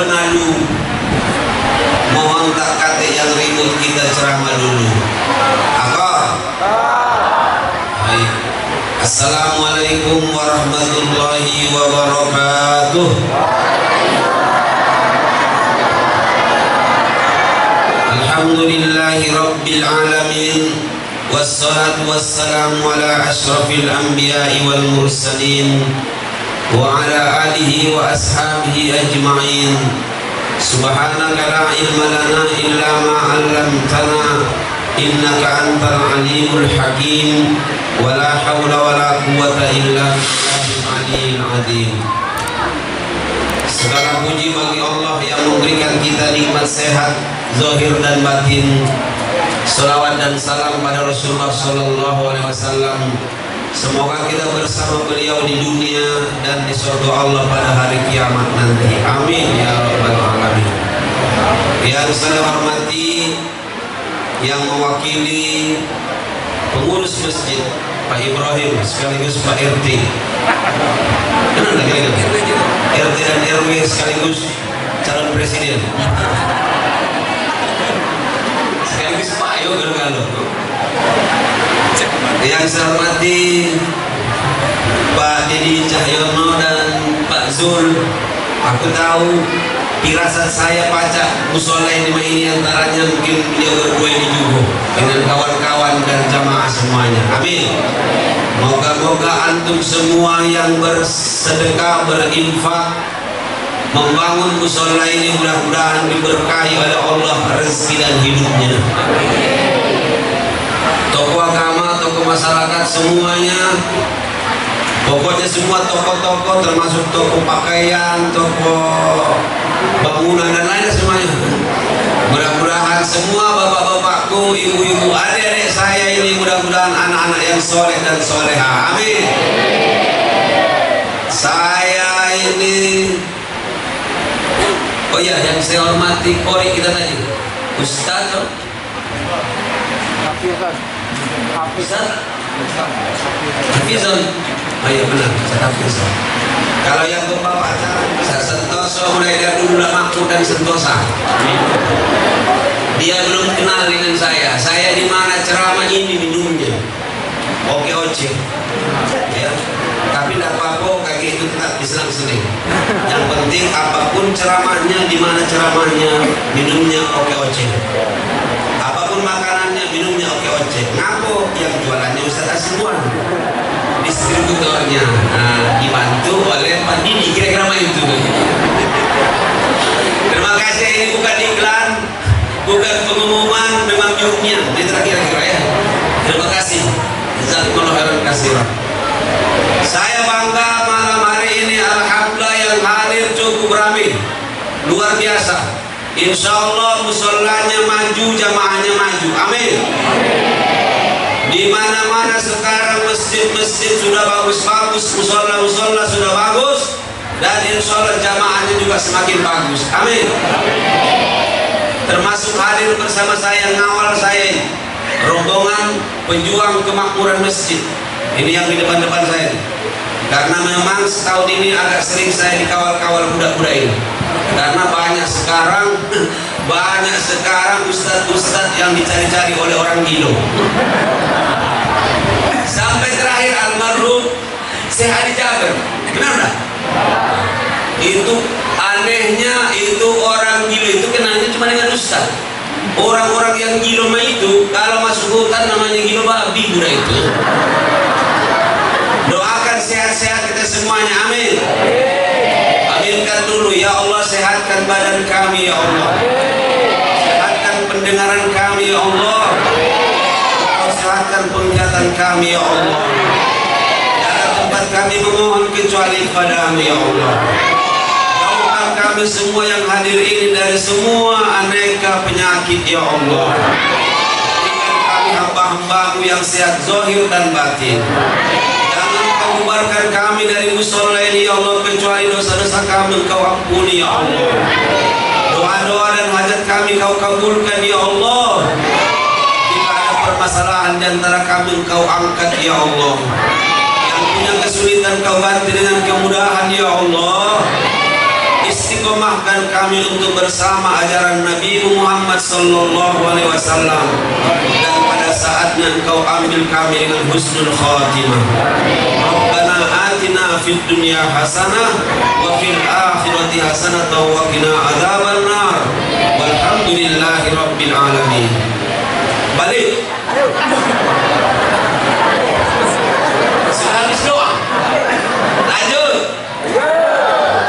benalu. Mohon tak kate yang ribut, kita ceramah dulu. Apa? Baik. Assalamualaikum warahmatullahi wabarakatuh. Alhamdulillahi rabbil alamin. Wassalatu wassalamu ala ashrafil anbiya'i wal mursalin wa ala alihi wa ashabihi ajma'in. Subhanaka la ilma lana illa ma 'allamtana innaka antal alimul hakim wa la hawla wa la quwwata illa billahil aliyyil azim. Segala puji bagi Allah yang memberikan kita nikmat sehat zahir dan batin. Salawat dan salam pada Rasulullah sallallahu alaihi wasallam. Semoga kita bersama beliau di dunia dan di surga Allah pada hari kiamat nanti. Amin ya rabbal alamin. Yang saya hormati, yang mewakili pengurus masjid Pak Ibrahim sekaligus Pak RT. Kenal lagi RT dan RW sekaligus calon presiden. Yang saya hormati Pak Dedi Cahyono dan Pak Zul. Aku tahu firasat saya baca musola ini antaranya mungkin beliau berdua ini juga dengan kawan-kawan dan jamaah semuanya. Amin. Moga-moga antum semua yang bersedekah, berinfak, membangun musola ini mudah-mudahan diberkahi oleh Allah rezeki dan hidupnya. Tokoh agama, tokoh masyarakat semuanya, pokoknya semua tokoh-tokoh termasuk tokoh pakaian, tokoh bangunan dan lainnya semuanya. Mudah-mudahan semua bapak-bapakku, ibu-ibu, adik-adik saya ini mudah-mudahan anak-anak yang soleh dan soleha. Amin. Saya ini, oh ya, yang saya hormati kori kita tadi, Ustaz Hafizon. Oh iya benar, Ustaz Hafizon. Kalau yang bapak acara Ustaz Sentoso, mulai dari dulu Makmur dan Sentosa. Dia belum kenal dengan saya. Saya di mana ceramah ini minumnya. Oke oce. Ya. Tapi tidak apa-apa, kayak itu tetap diselang-seling. Yang penting apapun ceramahnya, di mana ceramahnya, minumnya oke oce. Apapun makanannya, minumnya oke oce. Ngapo yang jualannya Ustaz Asibuan, distributornya. Nah, dibantu oleh Pak Didi, kira-kira itu. Terima kasih, ini bukan iklan, bukan pengumuman, memang jurnya. Ini terakhir kira ya. Terima kasih. Jazakumullah khairan katsiran. Saya bangga malam hari ini, alhamdulillah yang hadir cukup ramai, luar biasa. Insya Allah musolanya maju, jamaahnya maju. Amin. Di mana-mana sekarang masjid-masjid sudah bagus-bagus, musola-musola sudah bagus, dan insya Allah jamaahnya juga semakin bagus. Amin. Termasuk hadir bersama saya, ngawal saya, rombongan pejuang kemakmuran masjid. Ini yang di depan-depan saya. Karena memang setahun ini agak sering saya dikawal-kawal budak-budak ini. Karena banyak sekarang ustadz-ustadz yang dicari-cari oleh orang gilo. Sampai terakhir almarhum Syekh Ali Jaber. Kenapa? Itu anehnya, itu orang gilo itu kenalnya cuma dengan ustadz. Orang-orang yang gilo mah itu kalau masuk hutan namanya gilo babi budak itu. Doakan sehat-sehat kita semuanya, amin. Aminkan dulu, ya Allah sehatkan badan kami ya Allah, sehatkan pendengaran kami ya Allah, sehatkan penglihatan kami ya Allah. Jangan tempat kami memohon kecuali kepadamu ya Allah. Jauhkan kami semua yang hadir ini dari semua aneka penyakit ya Allah. Berikan kami hamba-hambamu yang sehat zahir dan batin. Bubarkan kami dari musola ini ya Allah, kecuali dosa-dosa kami Engkau ampuni ya Allah. Doa-doa dan hajat kami Kau kabulkan ya Allah. Jika ada permasalahan di antara kami Engkau angkat ya Allah. Yang punya kesulitan Kau ganti dengan kemudahan ya Allah. Istiqomah istiqomahkan kami untuk bersama ajaran Nabi Muhammad sallallahu alaihi wasallam, dan pada saatnya Engkau ambil kami dengan husnul khatimah. Rabbana atina fid dunya hasanah wa fil akhirati hasanah wa qina adzabannar. Walhamdulillahi rabbil alamin. Balik. Sudah habis doa. Lanjut.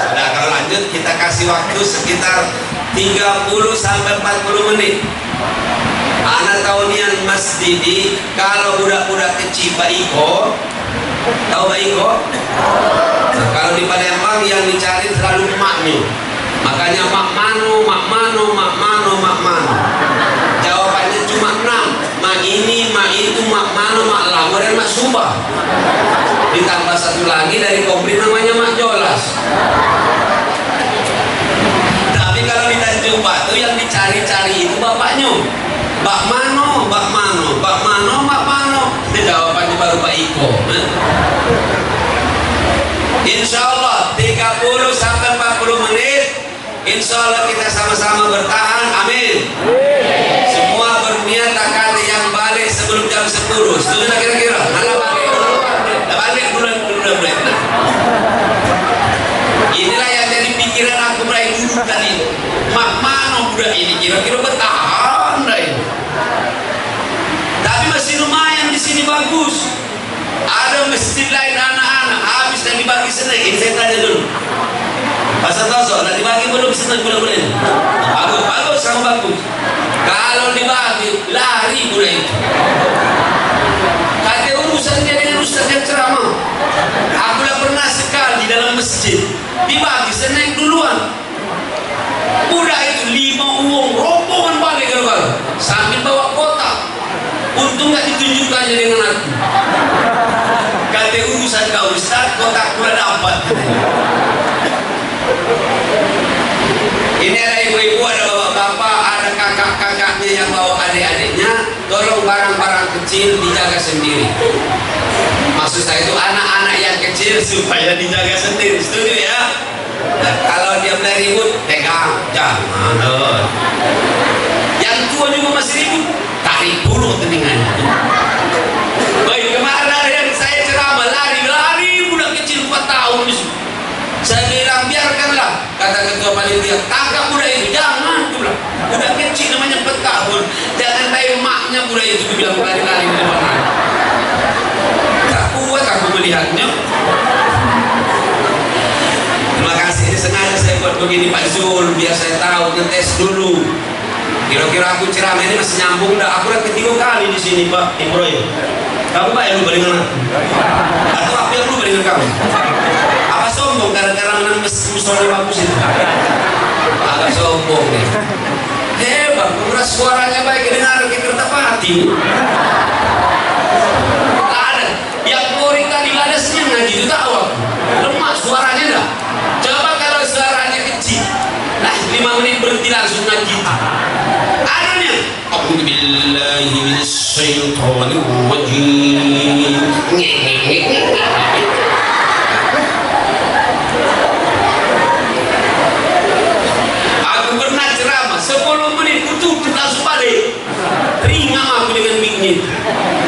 Sudah, kalau lanjut kita kasih waktu sekitar 30 sampai 40 menit. Anak tahunian masjid kalau budak-budak kecil Pak Iko, tahu Pak Iko? Nah, kalau di Palembang yang dicari selalu maknya. Makanya mak mano, mak mano, mak mano, mak mano. Jawabannya cuma 6. Mak ini, mak itu, mak mano, mak lamor, dan mak subah. Ditambah satu lagi dari komplit namanya mak jolas. Tapi kalau di Tanjung Batu yang dicari-cari itu bapaknya. Bak mano, bak mano, bak mano, mak mano. Jawabannya baru Pak Iko. Insya Allah 30 sampai 40 menit. Insya Allah kita sama-sama bertahan. Amin. Semua berniat akan yang balik sebelum jam 10. Setuju tak kira-kira? Mana balik? Balik bulan. Inilah yang jadi pikiran aku mulai dulu tadi. Mak mano budak ini kira-kira bertahan dah ini. Tapi masih lumayan di sini bagus. Ada masjid lain anak-anak habis dan dibagi Senin. Ini saya tanya dulu. Pasal Tosok, nak dibagi belum Senin bulan-bulan ini? Bagus, sangat bagus. Kalau dibagi, lari bulan itu. Kata urusannya dengan ustaz yang ceramah. Aku dah pernah sekali di dalam masjid dibagi Senin duluan. Budak itu 5 uang rombongan balik kalau sambil bawa kotak. Untung tak ditunjukkannya dengan aku. Kata urusan kau ustaz, kotak pula dapat. Ini ada ibu-ibu, ada bapak-bapak, ada kakak-kakaknya yang bawa adik-adiknya. Tolong barang-barang kecil dijaga sendiri. Maksud saya itu anak-anak yang kecil supaya dijaga sendiri. Setuju ya? Nah, kalau dia mulai ribut, pegang, jangan. Yang tua juga masih ribut, tarik dulu telinganya. Baik, kemarin ada yang saya ceramah lari budak kecil 4 tahun di situ. Saya bilang biarkanlah, kata ketua panitia, tangkap budak itu, jangan, dia bilang. Budak kecil namanya 4 tahun, jangan tahu maknya budak itu, dia bilang lari-lari di depan aku. Tak kuat aku melihatnya. Terima kasih, ini sengaja saya buat begini Pak Zul, biar saya tahu, ngetes dulu. Kira-kira aku ceramah ini masih nyambung dah. Aku udah ketiga kali di sini Pak Ibrahim. Kamu Pak yang lupa dengan aku? Atau aku yang lupa dengan kamu? Apa sombong gara-gara menang musola bagus itu? Agak sombong deh. Hebat, keras suaranya baik, dengar ke Kertapati. Ada yang Polri tadi ladasnya ngaji itu tahu aku. Lemah suaranya dah. Coba kalau suaranya kecil. Nah 5 menit berhenti langsung ngaji. Adanya A'udzubillahi minasyaitonir rajim. Aku pernah ceramah 10 menit tutup langsung balik. Ringan aku dengan mic-nya.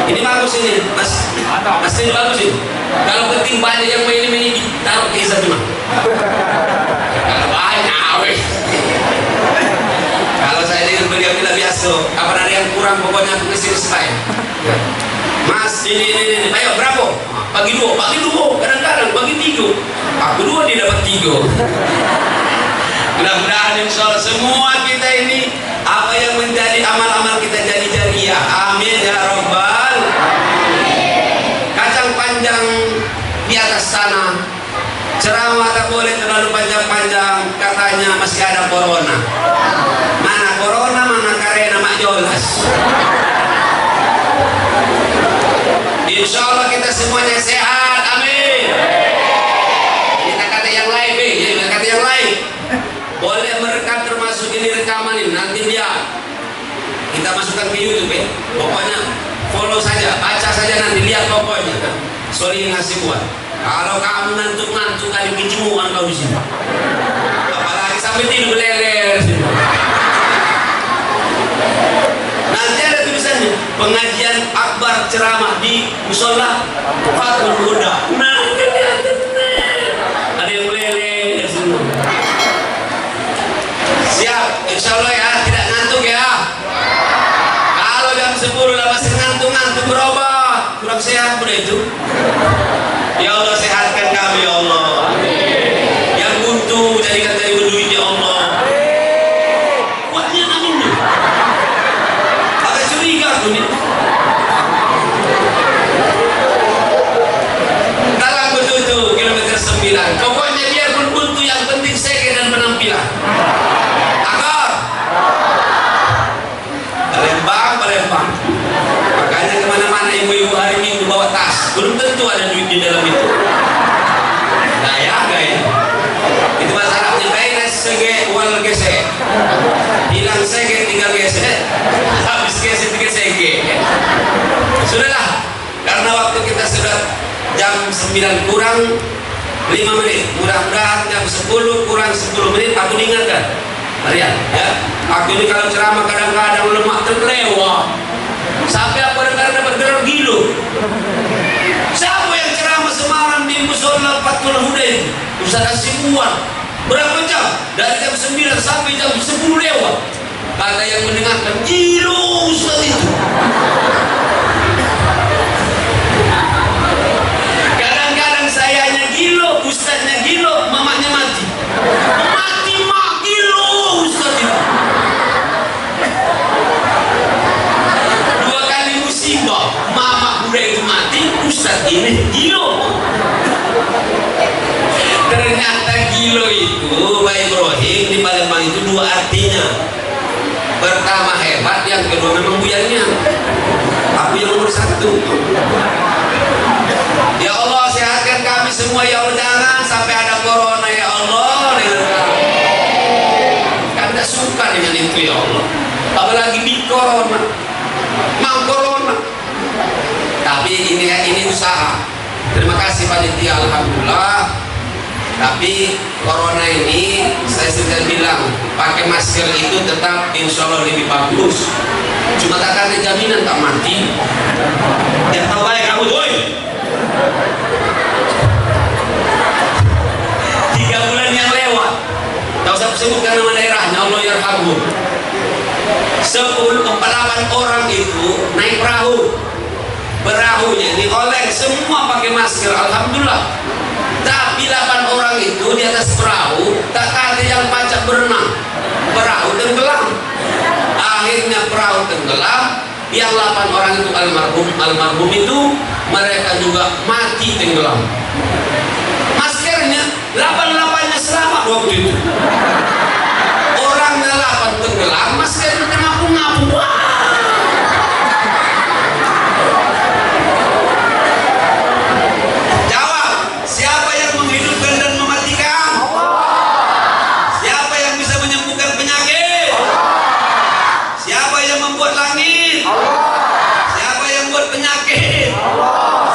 Ini bagus ini, Mas ini bagus ini. Kalau penting banyak yang main ini ditaruh ke cuma. Kalau banyak weh. Kalau saya dengar beliau bilang biasa, kapan ada yang kurang pokoknya aku kasih sesuai. Mas ini, ayo berapa? Bagi 2, kadang-kadang bagi 3. Aku 2 dia dapat 3. Mudah-mudahan insya Allah semua kita ini apa yang menjadi amal-amal kita jadi jariah. Amin ya Rabbal. Kacang panjang di atas sana. Ceramah tak boleh terlalu panjang-panjang, katanya masih ada corona. Mana corona, mana karena mak jolas. Insya Allah kita semuanya sehat, amin. Kita kata yang lain, kita kata yang lain. Boleh merekam termasuk ini rekaman ini, nanti dia kita masukkan ke YouTube ya. Pokoknya follow saja, baca saja nanti lihat pokoknya. Sorry ngasih buat. Kalau kamu ngantuk-ngantuk kali pijimuan kau di sini. Apalagi sampai tidur leler. Nanti ada tulisannya pengajian akbar ceramah di musola Fathul Huda. Nah, ada yang leler semua. Siap, insya Allah ya, tidak ngantuk ya. Kalau jam 10 lah masih ngantuk-ngantuk berobat, kurang sehat udah itu. Ya Allah sehatkan kami ya Allah. Yang buntu jadikan dari berduit ya Allah. Kuatnya amin nih. Agak curiga aku nih. Dalam betul kilometer 9. Pokoknya biarpun buntu yang penting sege dan penampilan. Palembang. Makanya kemana-mana ibu-ibu hari Minggu bawa tas, belum tentu ada duit di dalam itu. Gaya. Itu bahasa Arabnya baina sege wal gese. Hilang sege tinggal gese. Habis gese tinggal sege. Sudahlah, karena waktu kita sudah jam 9 kurang 5 menit. Mudah-mudahan jam 10 kurang 10 menit aku diingatkan. Marian, ya. Aku ini kalau ceramah kadang-kadang lemak terlewat. Sampai aku kadang-kadang bergerak gilo. Siapa yang ceramah semalam di musola Fathul Huda itu? Ustaz Asibuan. Berapa jam? Dari jam 9 sampai jam 10 lewat. Kata yang mendengarkan, gilo Ustaz itu. Kadang-kadang sayanya gilo, Ustaznya gilo, mamanya mati. Mati mak gilo Ustaz itu. 2 kali musibah, mama muda itu mati, Ustaz ini gilo. Ternyata gilo itu Pak Ibrahim di Palembang itu 2 artinya. Pertama hebat, yang kedua memang buyarnya. Aku yang nomor 1. Ya Allah sehatkan kami semua ya Allah, jangan sampai ada corona ya Allah dengan kami. Kami tidak suka dengan itu ya Allah, apalagi di corona, mau corona. Tapi ini usaha. Terima kasih panitia, alhamdulillah. Tapi corona ini saya sudah bilang pakai masker itu tetap insya Allah lebih bagus. Cuma tak ada jaminan tak mati. Yang tahu baik kamu doi. 3 bulan yang lewat, tak usah sebutkan nama daerahnya, Allah yarhamhu. 8 orang itu naik perahu. Perahunya dioleng semua pakai masker, alhamdulillah. Tapi 8 orang itu di atas perahu tak ada yang pacak berenang. Perahu tenggelam. Akhirnya perahu tenggelam. Yang 8 orang itu almarhum itu mereka juga mati tenggelam. Maskernya 8-8-nya selamat waktu itu. Orangnya 8 tenggelam, maskernya ngapu-ngapu. Jawab, siapa yang menghidupkan dan mematikan? Siapa yang bisa menyembuhkan penyakit? Siapa yang membuat langit? Siapa yang buat penyakit?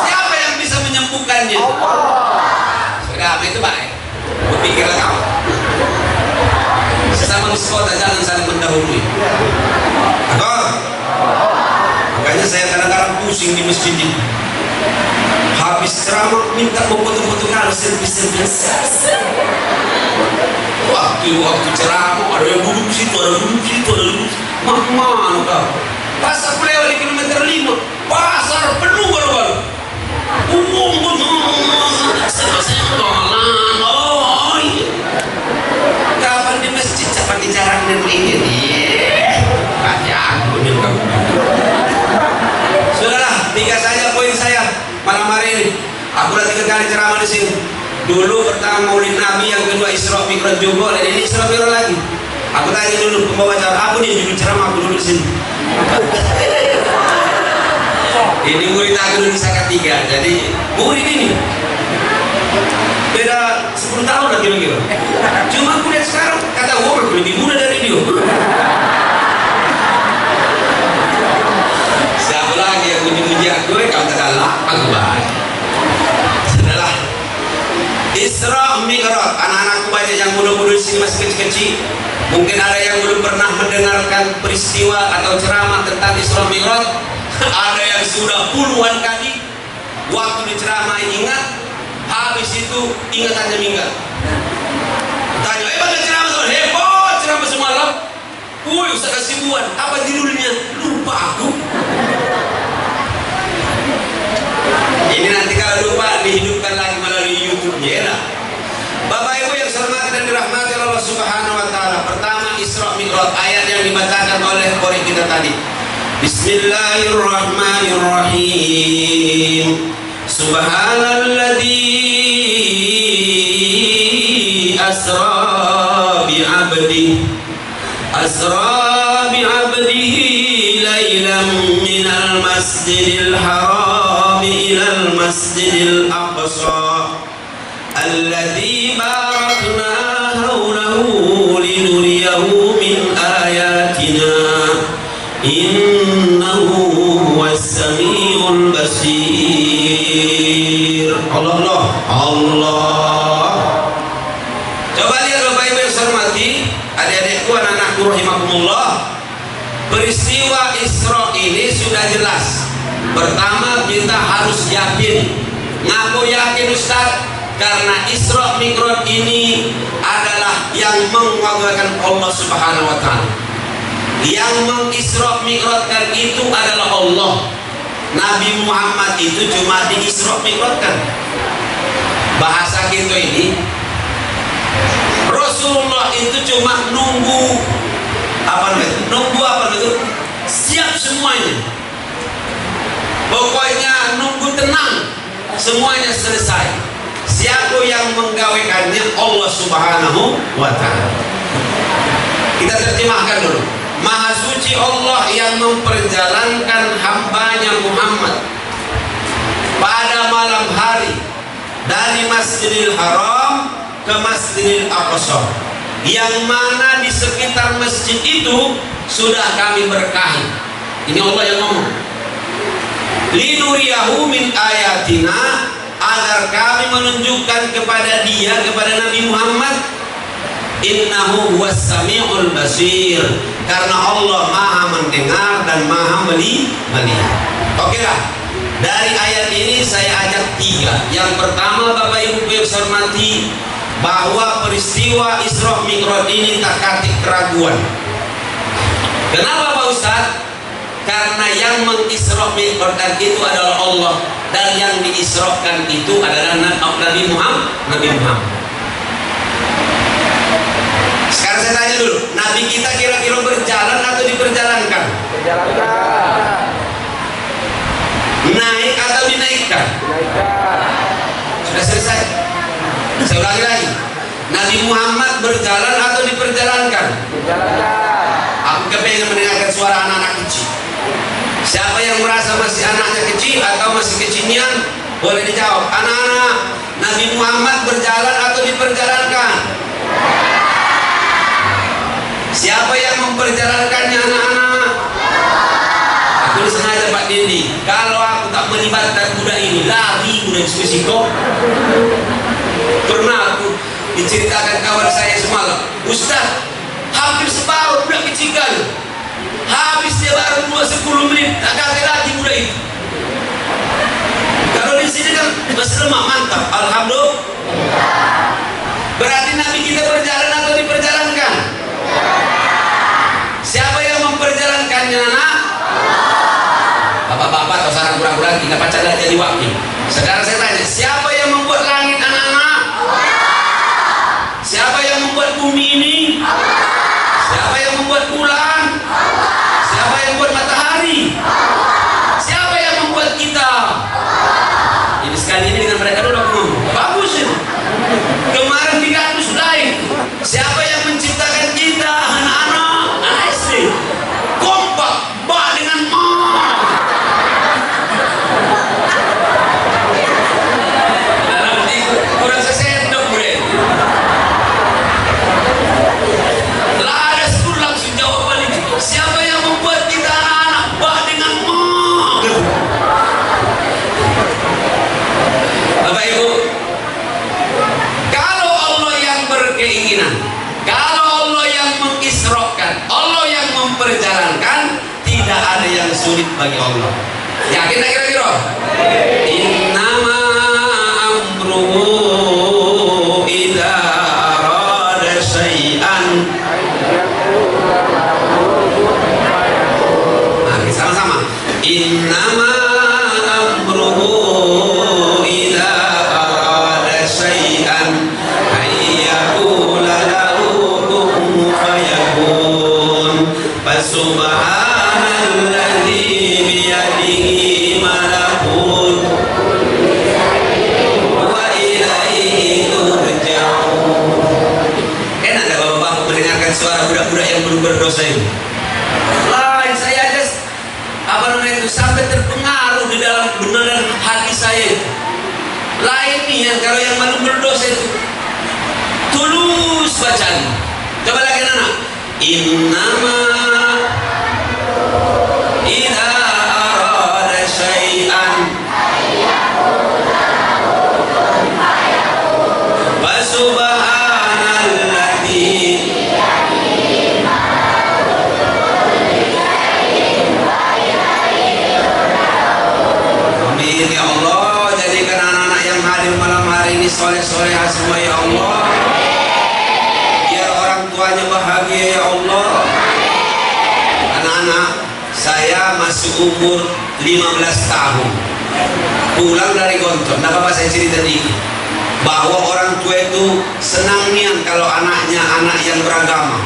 Siapa yang bisa menyembuhkannya? Sudah, itu baik. Berpikirlah kamu. Sesama muslimah jangan saling mendahului. Makanya saya kadang-kadang pusing di masjid ini. Habis ceramah minta foto-foto kalau selfie. Waktu ceramah ada yang duduk situ, ada duduk situ, ada duduk situ. Mana kau? Pas aku lewat di kilometer 5, pasar penuh baru-baru. Kapan di masjid pakai jarang dan ini? Aku nih kamu. Sudahlah, 3 saja poin saya malam hari ini. Aku udah 3 kali ceramah di sini. Dulu pertama Maulid Nabi, yang kedua Isra Mi'raj juga, dan ini Isra Mi'raj lagi. Aku tanya dulu pembawa acara, aku nih judul ceramah aku dulu di sini. Ini murid aku dulu Saka 3, jadi murid ini beda 10 tahun lah kira-kira. Cuma aku lihat sekarang kata aku lebih muda dari dia. Siapa lagi yang muji-muji aku? Kau tak kalah, aku baik. Sudahlah. Isra Mi'raj, anak-anakku baca banyak yang muda-muda di sini masih kecil-kecil. Mungkin ada yang belum pernah mendengarkan peristiwa atau ceramah tentang Isra Mi'raj. Ada yang sudah puluhan kali waktu diceramai ingat, habis itu ingatannya minggat. Tanya, bagaimana ceramah soal hebat ceramah semalam? Ustaz Kasibuan, apa judulnya? Lupa aku. Ini nanti kalau lupa dihidupkan lagi melalui YouTube-nya ya. Bapak Ibu yang saya hormati dan dirahmati Allah Subhanahu wa taala. Pertama Isra Mi'raj, ayat yang dibacakan oleh qori kita tadi. Bismillahirrahmanirrahim. Subhanalladzi asra bi'abdihi laylan minal masjidil haram ilal masjidil aqsa alladzi barakna hawlahu linuriyahu min ayatina innahu huwas samiul basir. Allah. Coba lihat Bapak Ibu yang saya hormati, adik-adikku, anak-anakku rahimakumullah. Peristiwa Isra ini sudah jelas. Pertama kita harus yakin. Ngaku yakin Ustaz? Karena Isra Mi'raj ini adalah yang mengagungkan Allah Subhanahu wa taala. Yang mengisra mi'rajkan itu adalah Allah. Nabi Muhammad itu cuma diisra mi'rajkan. Bahasa kita ini, Rasulullah itu cuma nunggu apa itu? Siap semuanya. Pokoknya nunggu tenang, semuanya selesai. Siapa yang menggawekannya? Allah Subhanahu wa taala. Kita terjemahkan dulu. Maha suci Allah yang memperjalankan hambanya Muhammad pada malam hari dari Masjidil Haram ke Masjidil Aqsa, yang mana di sekitar masjid itu sudah kami berkahi. Ini Allah yang ngomong. Linuriyahu min ayatina, agar kami menunjukkan kepada dia, kepada Nabi Muhammad, innahu huwas samiul basir, karena Allah maha mendengar dan maha melihat. Oke lah, dari ayat ini saya ajak tiga. Yang pertama Bapak Ibu yang saya hormati, bahwa peristiwa Isra Mi'raj ini tak katik keraguan. Kenapa Pak Ustaz? Karena yang mengisra Mi'rajkan itu adalah Allah, dan yang diisrakan itu adalah Nabi Muhammad. Sekarang saya tanya dulu, Nabi kita kira-kira berjalan atau diperjalankan? Berjalankan. Naik atau dinaikkan? Sudah selesai. Saya ulangi lagi, Nabi Muhammad berjalan atau diperjalankan? Berjalankan. Aku kepengen mendengarkan suara anak-anak kecil. Siapa yang merasa masih anaknya kecil atau masih kecilnya, boleh dijawab. Anak-anak, Nabi Muhammad berjalan atau diperjalankan? Siapa yang memperjalankannya anak-anak? Aku sengaja Pak Dendi, kalau aku tak melibatkan kuda ini, lari kuda Meksiko. Pernah aku diceritakan kawan saya semalam, Ustaz, hampir separuh budak kecil kali, habis dia baru 10 menit, tak kaget lagi kuda itu. Kalau di sini kan masih lemak, mantap, alhamdulillah. Berarti Nabi kita berjalan atau diperjalankan? Siapa yang memperjalankannya, anak? Bapak-bapak atau sarang kurang-kurang kita pacar jadi wakil. Sekarang saya tanya, siapa yang membuat langit, anak-anak? Siapa yang membuat bumi ini? Siapa yang membuat bulan? Siapa yang membuat matahari? Siapa yang membuat kita? Ini sekali ini dengan mereka dulu aku ngomong. Bagus ini. Kemarin 300 lain. Siapa yang menciptakan kita? Anak-anak, anak SD. Kompak, ba dengan ma. sulit bagi Allah. Yakin tak kira-kira? Innama amruhu idza arada syai'an. Nah, sama-sama. Innama amruhu idza arada syai'an ayyaqula lahu kun fayakun. Subhanalladzi biyadihi malakut wa ilaihi turja'un. Enak gak bapak mendengarkan suara budak-budak yang belum berdosa ini? Lain saya aja sampai terpengaruh di dalam benaran hati saya itu. Lain nih yang kalau yang belum berdosa itu tulus bacaan. Coba lagi anak. Innama idza arada syai'an fa subhanalladzi amin ya Allah, jadikan anak-anak yang hadir malam hari ini soleh-solehah semua ya Allah. Biar orang tuanya bahagia ya Allah. Anak-anak, saya masih umur 15 tahun, pulang dari Gontor. Nah bapak saya cerita dikit bahwa orang tua itu senangnya kalau anaknya anak yang beragama.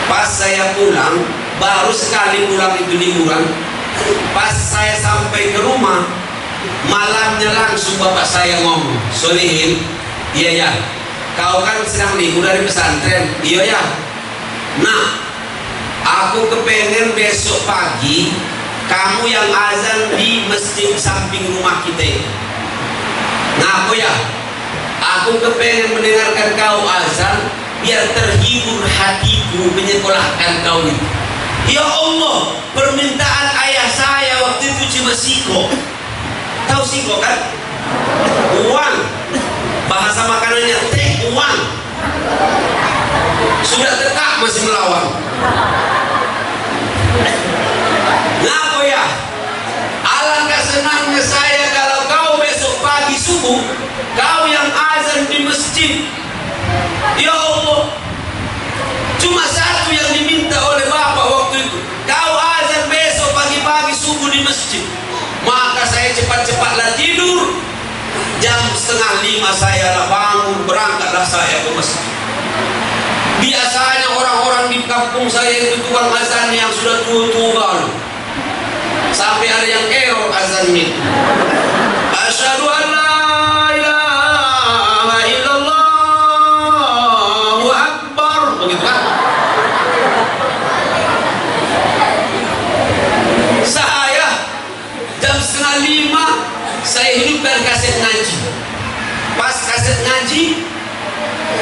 Pas saya pulang, baru sekali pulang itu liburan. Pas saya sampai ke rumah, malamnya langsung bapak saya ngomong, Solihin, iya ya, kau kan sedang libur dari pesantren, iya ya. Nah, aku kepengen besok pagi kamu yang azan di masjid samping rumah kita. Nah, ya, aku kepengen mendengarkan kau azan biar terhibur hatiku menyekolahkan kau itu. Ya Allah, permintaan ayah saya waktu itu cuma siko. Tahu siko kan? Uang. Bahasa makanannya teh uang. Sudah tekak masih melawan. Ngapa ya? Alangkah senangnya saya kalau kau besok pagi subuh kau yang azan di masjid. Ya Allah, cuma satu yang diminta oleh bapak waktu itu, kau azan besok pagi-pagi subuh di masjid. Maka saya cepat-cepatlah tidur. Jam 4:30 saya bangun, berangkatlah saya ke masjid. Biasanya orang-orang di kampung saya itu tukang azan yang sudah tua-tua, sampai ada yang error azannya. Asyhadu an la ilaha illallah wa akbar, begitu kan? Saya jam 4:30 saya hidupkan kaset ngaji. Pas kaset ngaji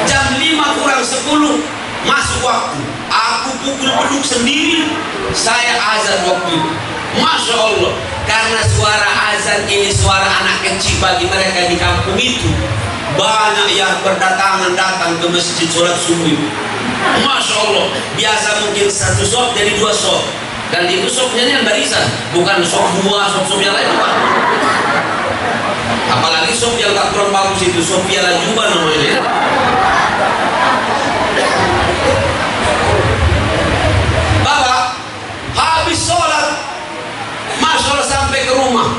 jam 5:50 masuk waktu. Aku pukul beduk sendiri, saya azan waktu itu. Masya Allah, karena suara azan ini suara anak kecil bagi mereka di kampung itu. Banyak yang berdatangan datang ke masjid sholat subuh itu. Masya Allah, biasa mungkin satu sop jadi 2 sop. Dan itu sopnya yang barisan, bukan sop 2, sop yang lain bukan. Apalagi sop yang tak kurang bagus itu, sop piala juba namanya. Bapak habis sholat, Masya Allah sampai ke rumah.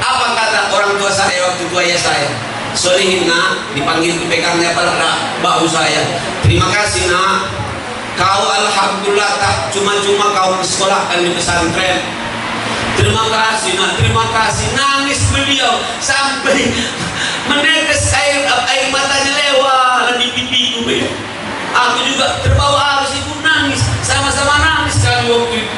Apa kata orang tua saya waktu itu ayah saya? Solihin nak, dipanggil dipegangnya pada bahu saya. Terima kasih nak, kau alhamdulillah tak cuma-cuma kau sekolahkan di pesantren. Terima kasih nak, terima kasih. Nangis beliau sampai menetes air matanya lewat di pipiku. Aku juga terbawa arus itu nangis, sama-sama nangis kali waktu itu.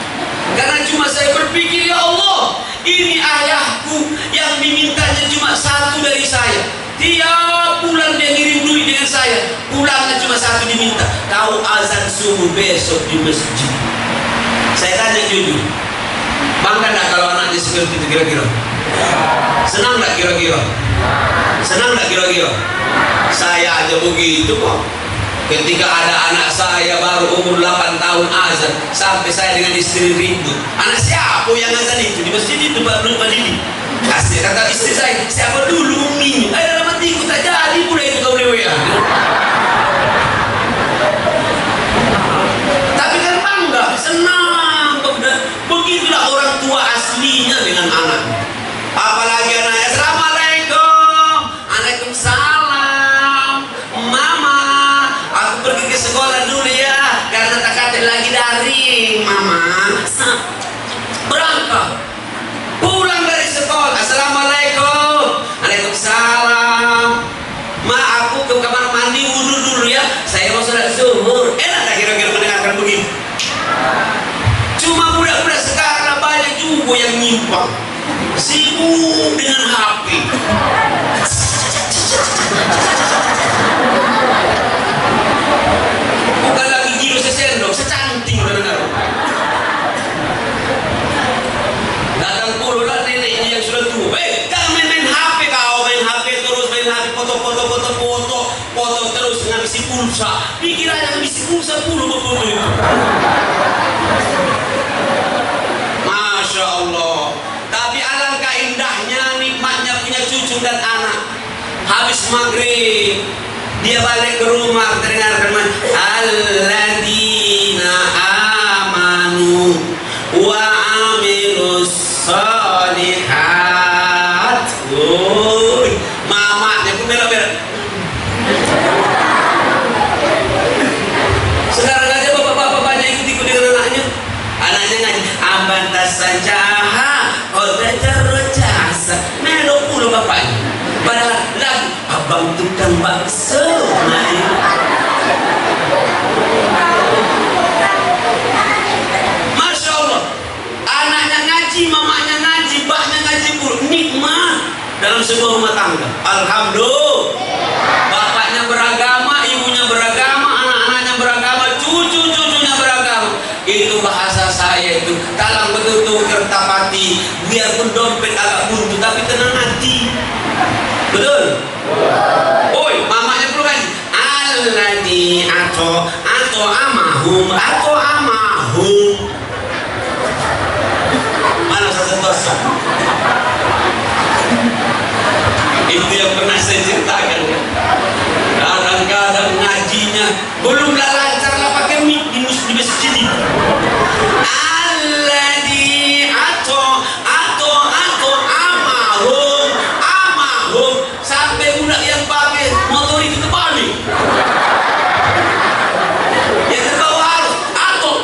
Karena cuma saya berpikir, ya Allah, ini ayahku yang dimintanya cuma satu dari saya. Tiap bulan dia ngirim duit dengan saya, pulangnya cuma satu diminta, kau azan subuh besok di masjid. Saya tanya jujur, bangga tak kalau anaknya seperti itu kira-kira? Senang tak kira-kira? Senang tak kira-kira? Saya aja begitu kok. Ketika ada anak saya baru umur 8 tahun azan, sampai saya dengan istri ribut. Anak siapa yang azan itu? Di masjid itu Pak Didi. Kasih kata istri saya, siapa dulu umminya? Dalam hatiku tak jadi pula itu kau lewe. Tapi kan bangga, senang. Begitulah orang tua aslinya dengan anak. Apalagi anaknya, Assalamualaikum, Waalaikumsalam, Mama, aku pergi ke sekolah dulu ya, karena tak kate lagi daring, Mama. Berangkat, pulang dari sekolah, Assalamualaikum, Waalaikumsalam, Ma, aku ke kamar mandi wudhu dulu ya, saya mau sholat zuhur. Enak tak kira-kira mendengarkan begitu? Cuma budak-budak sekarang banyak juga yang nyimpang, sibuk dengan HP. Bukan lagi gilo sesendok, secanting benar. Datang puluh lah neneknya yang sudah tua. Jangan main HP kau, main HP terus, main HP foto terus ngabisi pulsa. Pikir aja ngabisi pulsa puluh foto itu. Masya Allah. Tapi alangkah indahnya, nikmatnya punya cucu dan anak. Habis maghrib dia balik ke rumah, terdengar firman alladzina amanu wa amilus sholihat. Mamanya pun bela-bela. Sekarang aja bapak-bapak banyak ikut-ikut dengan anaknya. Anaknya ngaji ambantas sanjaha qadar jasa melo puluh bapaknya. Padahal lagu abang tukang bakso naik. Masya Allah, anaknya ngaji, mamanya ngaji, baknya ngaji puluh. Nikmat dalam sebuah rumah tangga. Alhamdulillah. Bapaknya beragama, ibunya beragama, anak-anaknya beragama, cucu-cucunya beragama. Itu bahasa saya itu, dalam betul-betul kertapati, biarpun dompet agak buntu tapi tenang hati. Betul? Oi, mamanya perlu kan? Alladzi atau amahum. Mana satu dosa? Itu yang pernah saya ceritakan. Kadang-kadang ngajinya belum lancar lah pakai mic di masjid itu. Alladzi atau amahum sampai budak yang pakai motor itu terbalik. Yang terbawa harus atau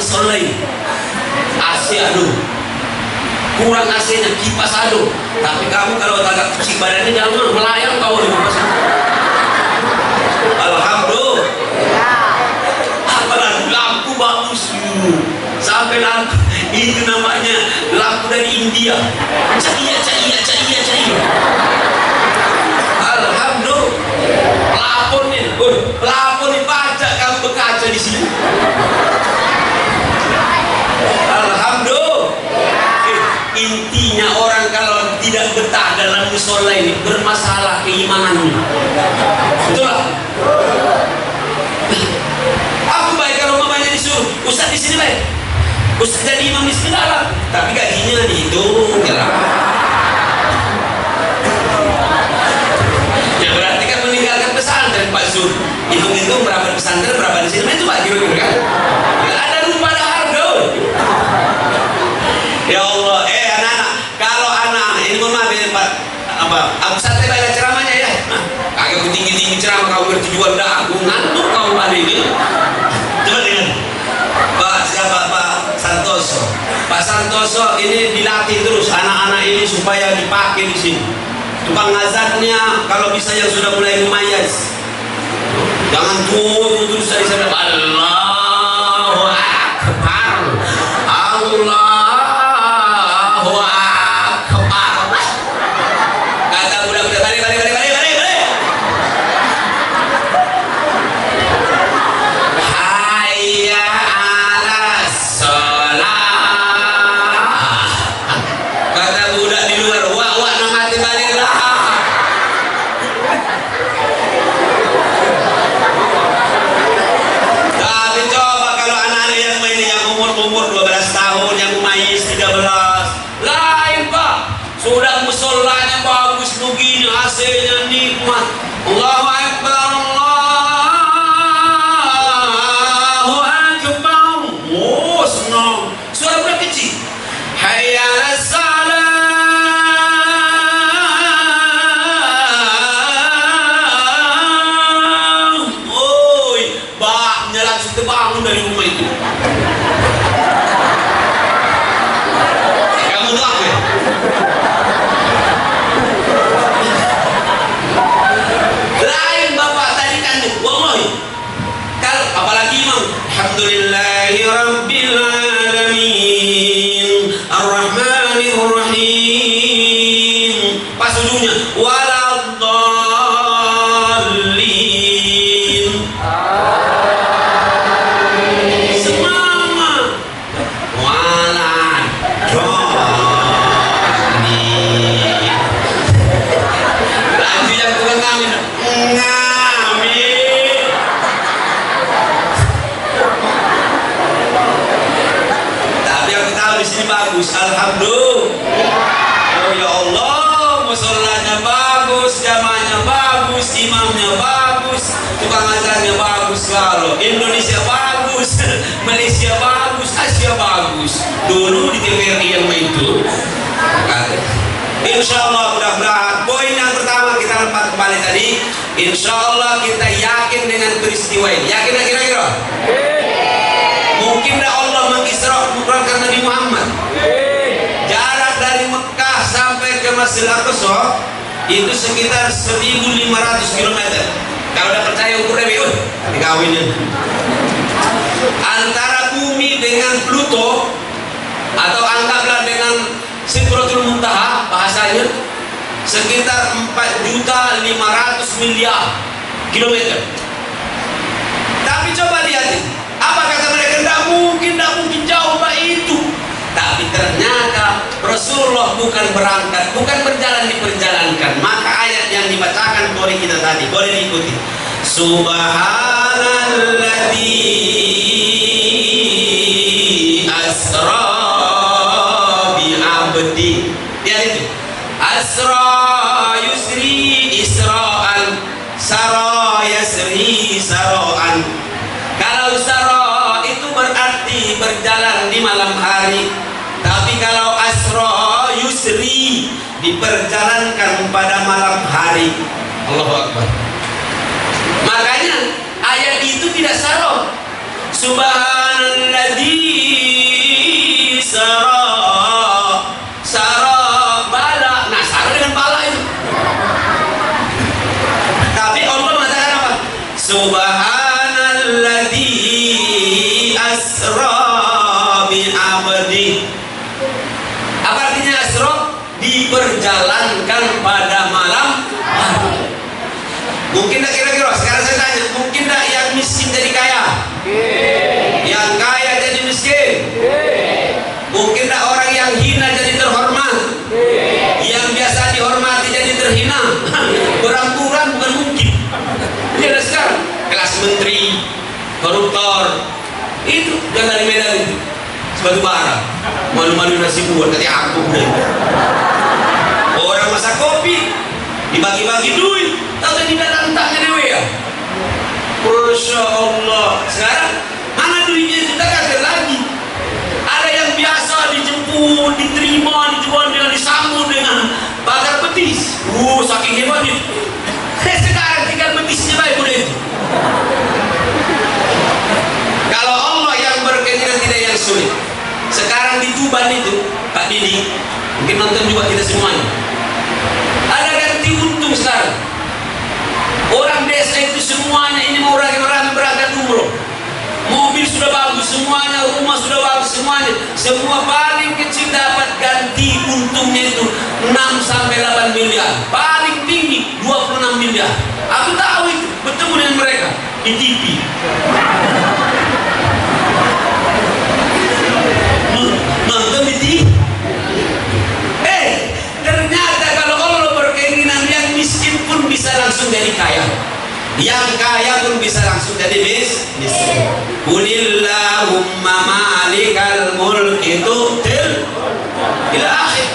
musola ini. AC aduh, kurang AC-nya, kipas aduh. Tapi kamu kalau agak kecil badannya jangan melayang kau di kipas. Alhamdulillah. Apalagi lampu bagus sampai lampu itu namanya lampu dari India. Cahaya. Alhamdulillah. Pelapon dibaca kamu berkaca di sini. Alhamdulillah. Intinya orang kalau tidak betah dalam musola ini bermasalah keimanannya. Betul lah. Aku baik kalau mamanya disuruh Ustaz di sini baik. Ustaz jadi imam di sini lah. Tapi gajinya dihitung ya. Ya berarti kan meninggalkan pesantren Pak Sur. Hitung-hitung berapa pesantren berapa di sini itu Pak kira-kira kan. Ada rumah ada harga. Ya Allah, anak-anak, kalau anak-anak ini mohon maaf ya Pak, aku santai baca ceramahnya ya. Nah, kagak tinggi-tinggi ceramah kau bertujuan dah, aku ngantuk kau hari ini. Coba dengar. Pak Santoso. Pak Santoso ini dilatih terus anak-anak ini supaya dipakai di sini. Tukang azannya kalau bisa yang sudah mulai mumayyiz. Jangan turun terus dari sana. Allahu Akbar. Allahu Akbar. Kata budak-budak balik. Hayya 'alas shalah. Kata budak di luar, wa namati baliklah. Tapi coba kalau anak-anak yang main yang umur 12 tahun, yang mumayyiz 13, lain Pak. Sudah musolanya bagus begini, AC-nya nikmat. Allahu Akbar, Allahu Akbar. Oh, senang. Suara budak kecil. Hayya 'alas shalah. Oi, baknya langsung terbangun dari rumah itu. Kamu tahu apa ya? Lain Bapak tadi kan, wallahi. Kalau apalagi imam, alhamdulillahi rabbil alamin, arrahmanir rahim. Pas ujungnya waladdallin. Semangat. Waladdallin. Lanjut yang tukang ngamen. Ngamen. Tapi aku tahu di sini bagus. Alhamdulillah. Oh ya Allah, musolanya bagus, jamaahnya bagus, imamnya bagus, tukang azannya bagus selalu. Indonesia bagus, Malaysia bagus, Asia bagus. Dulu di TVRI yang itu. Insya Allah mudah-mudahan poin yang pertama kita lempar kembali tadi. Insya Allah kita yakin dengan peristiwa ini. Yakin tak kira-kira? Mungkin dah Allah mengisrakan Nabi Muhammad. Jarak dari Mekah sampai ke Masjidil Aqsa itu sekitar 1.500 km. Kalau udah percaya ukur deh, dikawinin. Antara bumi dengan Pluto atau anggaplah dengan Sidratul Muntaha bahasanya sekitar 4.500.000.000 kilometer. Tapi coba lihat, apa kata mereka? Tidak mungkin jauh Pak itu. Tapi ternyata Rasulullah bukan berangkat, bukan berjalan diperjalankan. Maka ayat yang dibacakan oleh kita tadi boleh diikuti. Subhanalladzi asra bi abdi. Ya itu. Asra yusri isra'an, sara yasri sara'an. Kalau sara itu berarti berjalan di malam hari. Tapi kalau asra yusri diperjalankan pada malam hari. Allahu Akbar. Makanya ayat itu tidak sara. Subhanalladzi sara bala. Nah, sara dengan bala itu. Tapi Allah mengatakan apa? Subhanalladzi asra bi abdi. Apa artinya asra? Diperjalankan pada malam hari. Mungkin tak kira-kira, sekarang saya tanya, mungkin tak yang miskin jadi kaya? Yang kaya jadi miskin? Mungkin tak orang yang hina jadi terhormat? Yang biasa dihormati jadi terhina? Kurang-kurang bukan mungkin. Dia sekarang kelas menteri, koruptor, itu yang dari Medan itu sebatu bara, malu-malu nasi buat tadi aku deh. Orang masak kopi dibagi-bagi duit, tahu tadi datang taknya dewe ya. Masya Allah. Sekarang mana duitnya itu tak ada lagi. Ada yang biasa dijemput, diterima, dijual dengan disambut dengan bakar petis. Saking hebatnya. Sekarang tinggal petisnya baik boleh. Kalau Allah yang berkenan tidak yang sulit. Sekarang di Tuban itu, Pak Didi, mungkin nonton juga kita semuanya. Ada ganti untung sekarang. Orang desa itu semuanya ini mau orang berangkat umroh. Mobil sudah bagus semuanya, rumah sudah bagus semuanya. Semua paling kecil dapat ganti untungnya itu 6 sampai 8 miliar. Paling tinggi 26 miliar. Aku tahu itu, bertemu dengan mereka di TV. Nonton di TV. Ternyata kalau Allah berkeinginan yang miskin pun bisa langsung jadi kaya, yang kaya pun bisa langsung jadi miskin. Qulillahumma malikal mulki tu'til ila akhir.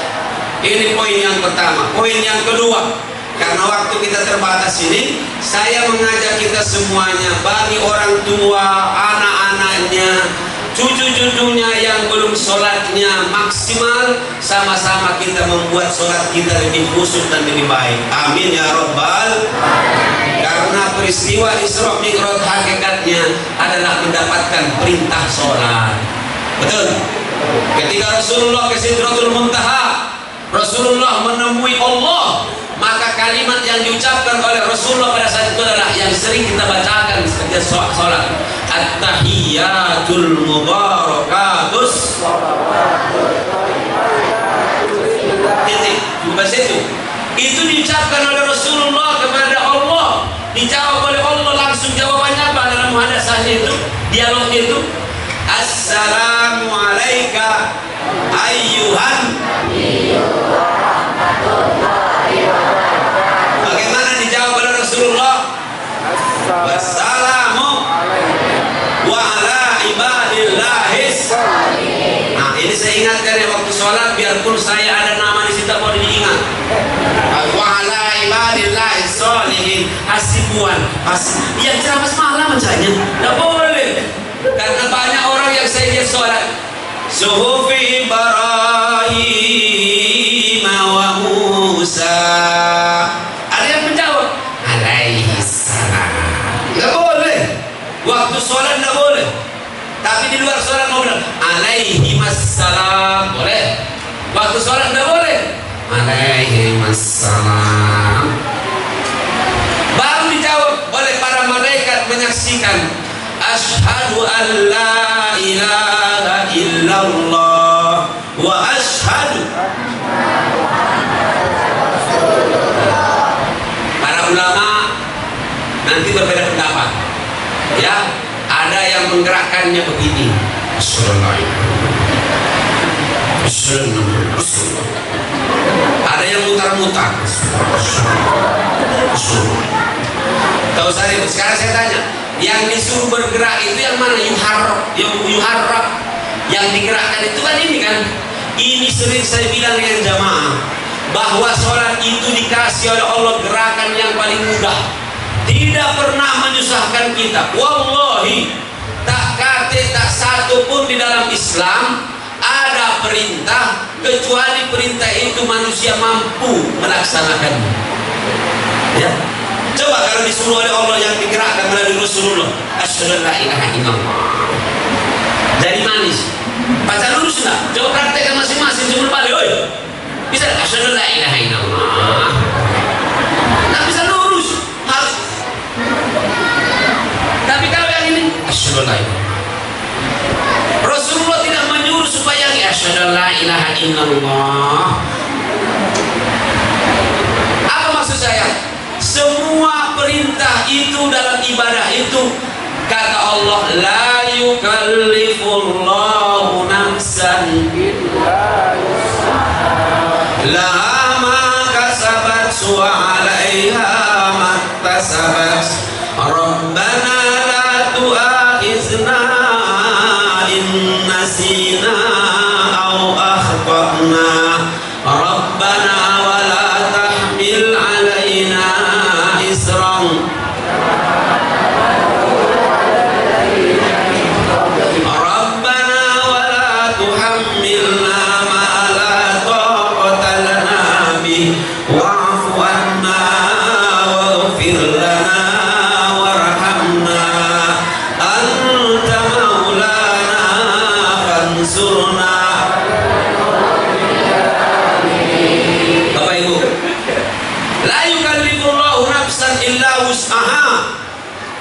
Ini poin yang pertama. Poin yang kedua, karena waktu kita terbatas ini, saya mengajak kita semuanya, bagi orang tua, anak-anaknya, cucu-cucunya yang belum sholatnya maksimal, sama-sama kita membuat sholat kita lebih khusyuk dan lebih baik. Amin ya Rabbal. Karena peristiwa Isra Mi'raj hakikatnya adalah mendapatkan perintah sholat. Betul? Ketika Rasulullah ke Sidratul Muntaha, Rasulullah menemui Allah, maka kalimat yang diucapkan oleh Rasulullah pada saat itu adalah yang sering kita bacakan setiap sholat. At-tahiyyatul mubarakatus. Itu diucapkan oleh Rasulullah kepada Allah, dijawab oleh Allah langsung. Jawabannya apa dalam muhadasahnya itu, dialognya itu? Assalamu alayka ayyuhan. Bagaimana dijawab oleh Rasulullah? Wassalamu wa ala ibadillahis. Nah, ini saya ingatkan ya waktu sholat, biarpun saya ada nama di situ mau diingat. Wa ala ibadillahis sholihin. Hasibuan, yang ceramah semalam macamnya tidak boleh, karena banyak orang yang saya lihat sholat suhufi Ibrahim wa Musa, ada yang menjawab alaihi salam. Tidak boleh. Waktu sholat tidak boleh, tapi di luar sholat mau bilang alaihi wassalam boleh. Waktu sholat tidak boleh alaihi wassalam. Baru dijawab oleh para malaikat menyaksikan, asyhadu an la ilaha illallah wa asyhadu. Para ulama nanti berbeda pendapat ya. Ada yang menggerakkannya begini, ada yang mutar-mutar. Tahu saya, sekarang saya tanya, yang disuruh bergerak itu yang mana? Yuharrak, yang digerakkan itu kan ini kan. Ini sering saya bilang dengan jamaah, bahwa sholat itu dikasih oleh Allah gerakan yang paling mudah, tidak pernah menyusahkan kita. Wallahi, tak satu pun di dalam Islam ada perintah kecuali perintah itu manusia mampu melaksanakannya. Ya, coba kalau disuruh oleh Allah yang digerakkan melalui Rasulullah, asyhadu an la ilaha illallah, jadi manis. Baca lurus enggak? Coba praktekkan masing-masing sebelum balik. Oi, bisa asyhadu la ilaha illallah. Nggak bisa lurus, harus. Tapi kalau yang ini asyhadu la ilaha. Rasulullah tidak menyuruh supaya asyhadu la ilaha illallah. Apa maksud saya? Semua perintah itu dalam ibadah itu kata Allah, la yukallifullahu nafsan illa wus'aha laha ma kasabat wa 'alaiha ma iktasabat rabbana la tu'akhizna in nasina aw akhtana rabbana wa la tahmil 'alaina isran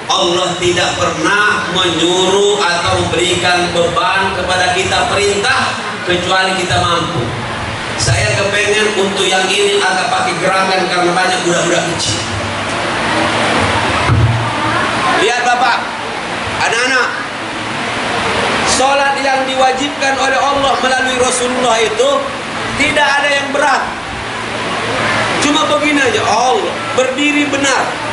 Allah tidak pernah menyuruh atau memberikan beban kepada kita perintah kecuali kita mampu. Saya kepengen untuk yang ini agak pakai gerakan karena banyak budak-budak kecil. Lihat Bapak, anak-anak, sholat yang diwajibkan oleh Allah melalui Rasulullah itu tidak ada yang berat. Cuma begini aja, Allah berdiri benar.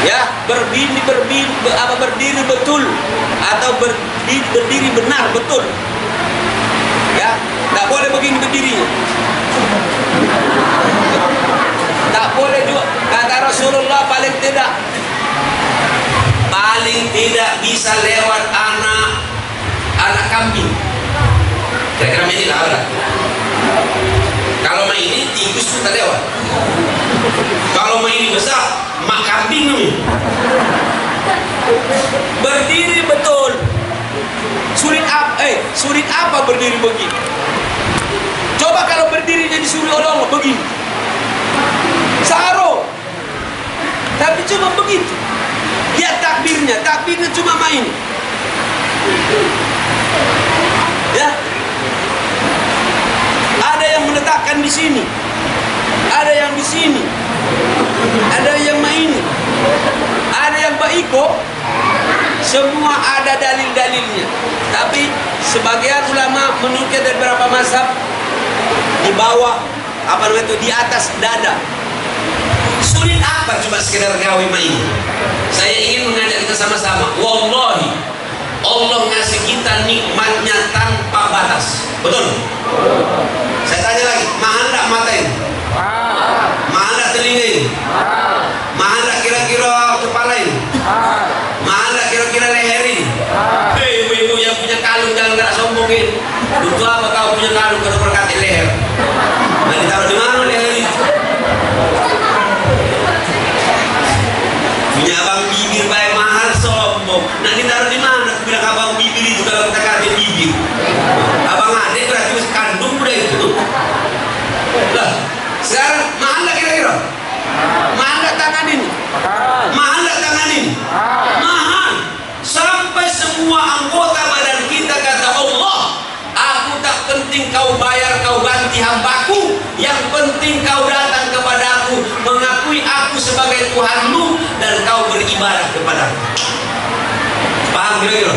Ya, berdiri betul atau berdiri benar betul. Ya, tak boleh begini berdirinya. Tak boleh juga kata Rasulullah paling tidak bisa lewat anak kambing. Kira-kira ini lah ada. Kalau main ini tikus kita lewat. Kalau main ini besar mak kambing nih. Berdiri betul. Sulit apa berdiri begini? Coba kalau berdiri jadi disuruh oleh Allah begini. Saro. Tapi cuma begitu. Lihat takbirnya cuma main. Ya. Ada yang meletakkan di sini. Ada yang di sini. Ada yang main, ada yang baiko, semua ada dalil-dalilnya. Tapi sebagian ulama menukil dari beberapa mazhab di bawah di atas dada. Sulit apa cuma sekedar gawe main? Saya ingin mengajak kita sama-sama. Wallahi, Allah ngasih kita nikmatnya tanpa batas. Betul? Saya tanya lagi, mahal tak mata ini? Mahal tak telinga ini? Mahal tak kira-kira kepala ini? Mahal tak kira-kira leher ini? Hei ibu-ibu yang punya kalung jangan gerak sombongin. Butuh apa kau punya kalung kalau berkati leher? Nah ditaruh di mana leher itu? Punya abang bibir baik mahal sombong. Nah ditaruh di mana? Aku bilang abang bibir itu kalau kita kata bibir. Abang adik berarti masih kandung udah itu. Lah sekarang mahal tak kira-kira? Mahal tak tangan ini? Mahal tak tangan ini? Mahal. Sampai semua anggota badan kita kata Allah, aku tak penting kau bayar, kau ganti hambaku, yang penting kau datang kepadaku, mengakui aku sebagai Tuhanmu dan kau beribadah kepadaku. Paham kira-kira?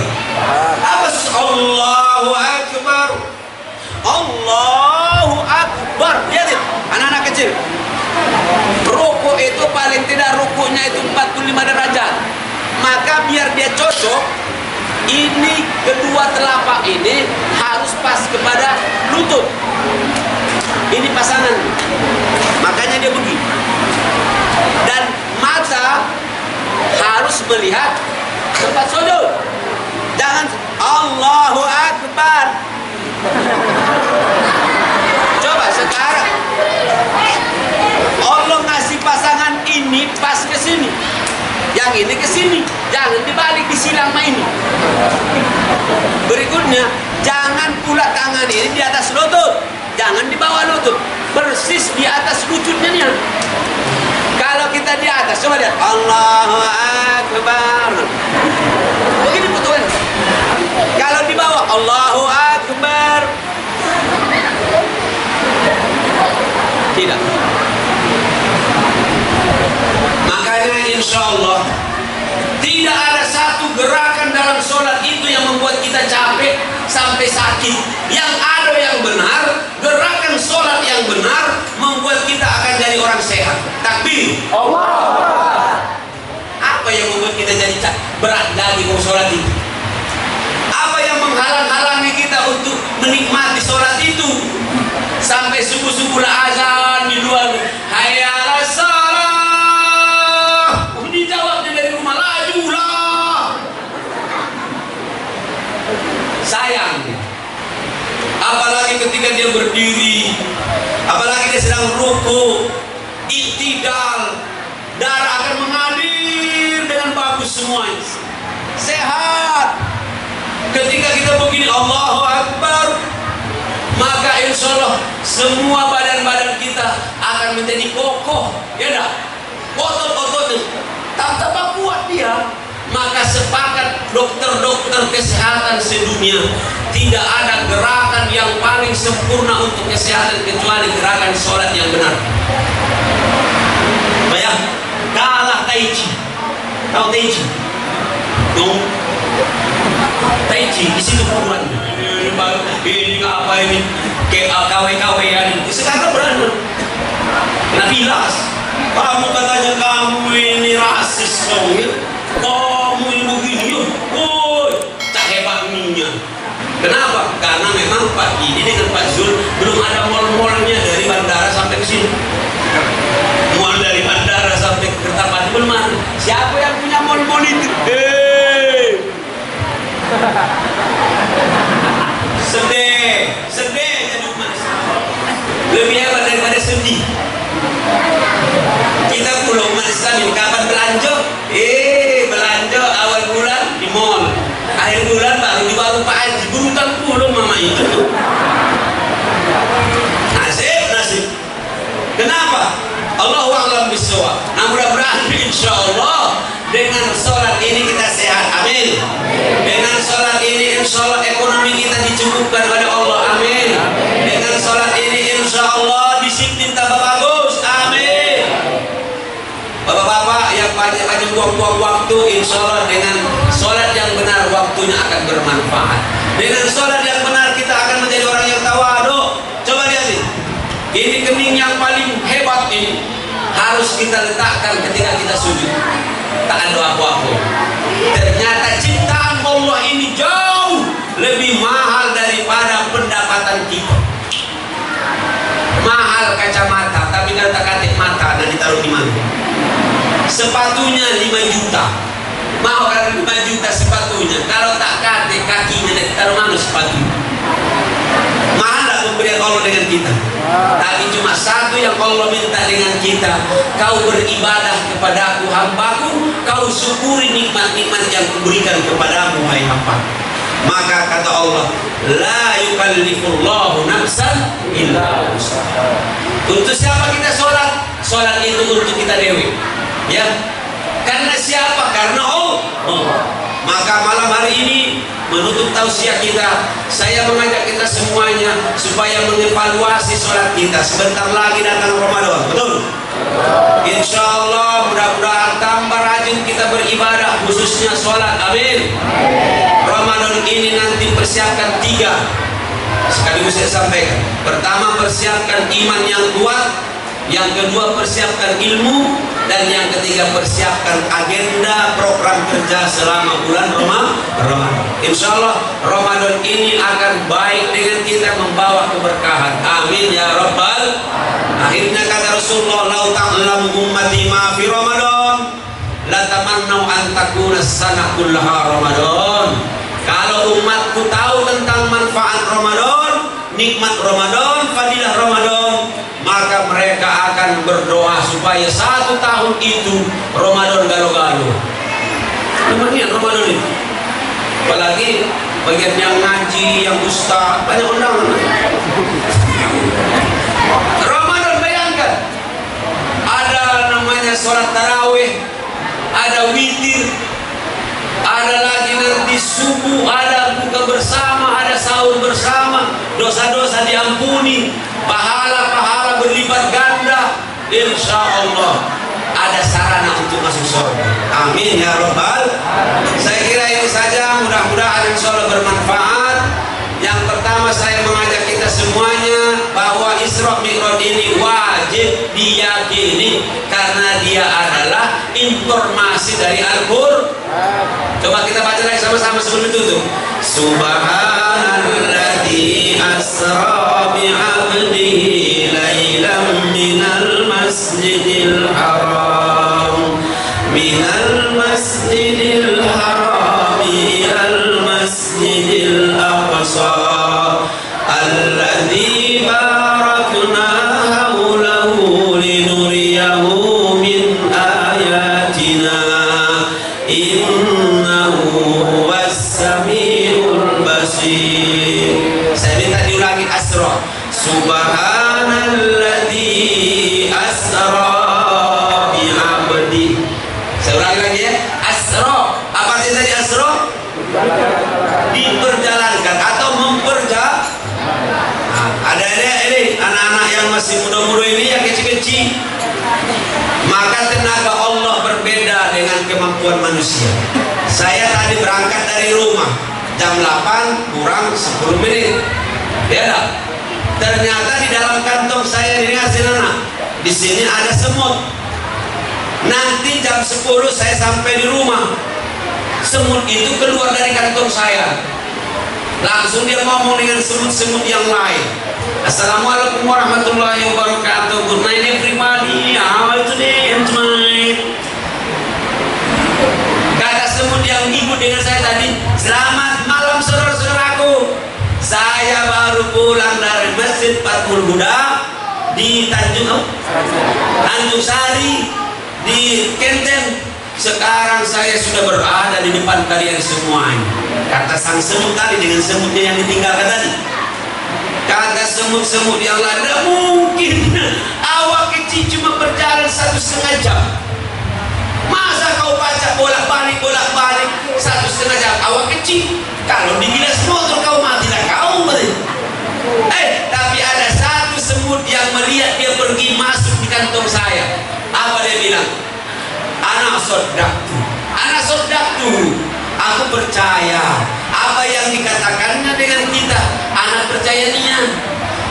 Apa Allahu Akbar? Allahu Akbar. Lihat anak-anak kecil. Rukuk itu paling tidak rukuknya itu 45 derajat. Maka biar dia cocok, ini kedua telapak ini harus pas kepada lutut. Ini pasangan. Makanya dia begini. Dan mata harus melihat tempat sujud. Jangan Allahu Akbar. Coba sekarang Allah ngasih pasangan ini pas ke sini, yang ini ke sini. jangan dibalik disilang main. Berikutnya, jangan pula tangan ini di atas lutut, jangan di bawah lutut, persis di atas lututnya nih. Kalau kita di atas, coba lihat, Allahu Akbar, begini putuan. Kalau di bawah, Allahu Akbar, tidak. Makanya insya Allah tidak ada satu gerakan dalam sholat itu yang membuat kita capek sampai sakit. Yang ada yang benar, gerakan sholat yang benar membuat kita akan jadi orang sehat. Takbir. Apa yang membuat kita jadi berat lagi mau sholat itu? Apa yang menghalang-halangi kita untuk menikmati sholat itu? Sampai subuh-subuh azan di luar, hayya 'alas shalah, dijawabnya dari rumah, lajulah. Sayang, apalagi ketika dia berdiri, apalagi dia sedang ruku, iktidal, darah akan mengalir dengan bagus semuanya, sehat. Ketika kita begini, Allahu Akbar, maka insya Allah semua badan-badan kita akan menjadi kokoh, ya dah, otot-ototnya tambah kuat dia. Maka sepakat dokter-dokter kesehatan sedunia, tidak ada gerakan yang paling sempurna untuk kesehatan kecuali gerakan sholat yang benar. Bayang, kalah Tai Chi. Tahu Tai Chi? Dong. Tai Chi di situ kurang. Ini apa ini? Kayak KW-KW-an. Sekarang berani. Kena bilas. Kamu katanya kamu ini rasis dong ya. Kamu ini begini yuk. Woi, tak hebat minyak. Kenapa? Karena memang Pak ini dengan Pak Zul belum ada mall-mallnya dari bandara sampai ke sini. Mall dari bandara sampai ke Kertapati belum ada. Siapa yang punya mall-mall itu? Sedih jadi umat. Lebih hebat daripada sedih. Kita pulau umat Islam ini kapan belanja? Belanja awal bulan di mall, akhir bulan baru di warung Pak Haji. Burutan pulau mama itu. Nasib. Kenapa? Allahu a'lam bishawab. Nah, mudah-mudahan insya Allah dengan sholat ini kita sehat. Amin. Dengan sholat ini insya Allah ekonomi kita dicukupkan oleh Allah. Amin. Dengan sholat ini insya Allah disiplin tambah bagus. Amin. Bapak-bapak yang banyak buang-buang waktu, insya Allah dengan sholat yang benar waktunya akan bermanfaat. Dengan sholat yang benar kita akan menjadi orang yang tawadu. Coba lihat ini kening yang paling hebat ini harus kita letakkan ketika kita sujud. Tak ada apa-apa. Ternyata ciptaan Allah ini jauh lebih mahal daripada pendapatan kita. Mahal kacamata, tapi kalau tak katik mata dan ditaruh di mana? Sepatunya 5 juta. Mau kan 5 juta sepatunya. Kalau tak katik kakinya dan ditaruh mana sepatu? Mahal tak pemberian Allah dengan kita? Tapi cuma satu yang Allah minta dengan kita, kau beribadah kepadaku hambaku, kau syukuri nikmat-nikmat yang kuberikan kepadamu hai hamba. Maka kata Allah, la yukallifullahu nafsan illa usaha. Untuk siapa kita sholat? Sholat itu untuk kita dewi, ya. Karena siapa? Karena Allah. Maka malam hari ini menutup tausiah kita, saya mengajak kita semuanya supaya mengevaluasi sholat kita. Sebentar lagi datang Ramadan, betul? Insya Allah mudah-mudahan tambah rajin kita beribadah, khususnya sholat. Amin. Ramadan ini nanti persiapkan 3 sekaligus saya sampaikan. Pertama, persiapkan iman yang kuat. Yang kedua, persiapkan ilmu. Dan yang ketiga, persiapkan agenda program kerja selama bulan Ramadan. Insya Allah Ramadan ini akan baik dengan kita, membawa keberkahan. Amin ya Rabbal. Akhirnya kata Rasulullah, lau ta'lamu ummati ma fi Ramadan la tamannau an takuna sana kullaha Ramadan. Kalau umatku tahu tentang manfaat Ramadan, nikmat Ramadan, fadilah Ramadan, maka mereka akan berdoa supaya 1 tahun itu Ramadan galo-galo. Memangnya Ramadan itu. Apalagi bagian yang ngaji, yang ustaz, banyak undangan. Ramadan bayangkan, ada namanya sholat tarawih, ada witir, ada lagi nanti subuh, ada buka bersama, ada sahur bersama, dosa-dosa diampuni, pahala-pahala berlipat ganda. Insya Allah ada sarana untuk masuk surga. Amin ya Rabbal. Saya kira ini saja, mudah-mudahan insya Allah bermanfaat. Yang pertama saya mengajak kita semuanya bahwa Isra Mi'raj ini wajib diyakini karena dia adalah informasi dari Al-Qur'an. Coba kita baca lagi sama-sama sebelum itu. Subhanalladzi asra bi'abdihi lailan minal masjidil haram ilal masjidil aqsa alladzi barakna hawlahu linuriyahu min ayatina innahu huwas samiul basir. Saya minta diulangi asra. Subhanalladzi asra bi'abdi. Saya ulangi lagi ya. Asra. Apa artinya tadi asra? Diperjalankan atau memperjalankan. Nah, ada ini anak-anak yang masih muda-muda ini yang kecil-kecil. Maka tenaga Allah berbeda dengan kemampuan manusia. Saya tadi berangkat dari rumah jam 8 kurang 10 menit. Ya, ternyata di dalam kantong saya dikasih anak. Di sini ada semut. Nanti jam 10 saya sampai di rumah. Semut itu keluar dari kantong saya. Langsung dia ngomong dengan semut-semut yang lain. Assalamualaikum warahmatullahi wabarakatuh. Good night everybody. How are you today and tonight? Kata semut yang ibu dengan saya tadi, selamat malam saudara-saudaraku. Saya baru pulang dari Masjid Fathul Huda di Tanjung Sari di Kenten. Sekarang saya sudah berada di depan kalian semuanya. Kata sang semut tadi dengan semutnya yang ditinggalkan tadi. Kata semut-semut yang lain, tidak mungkin awak kecil cuma berjalan 1,5 jam. Masa kau baca bolak-balik 1,5 jam awak kecil? Kalau dibilas motor kau matilah kau. Tapi ada satu semut yang melihat dia pergi masuk di kantong saya. Apa dia bilang? Anak sodaktu, aku percaya apa yang dikatakannya dengan kita. Anak percaya dia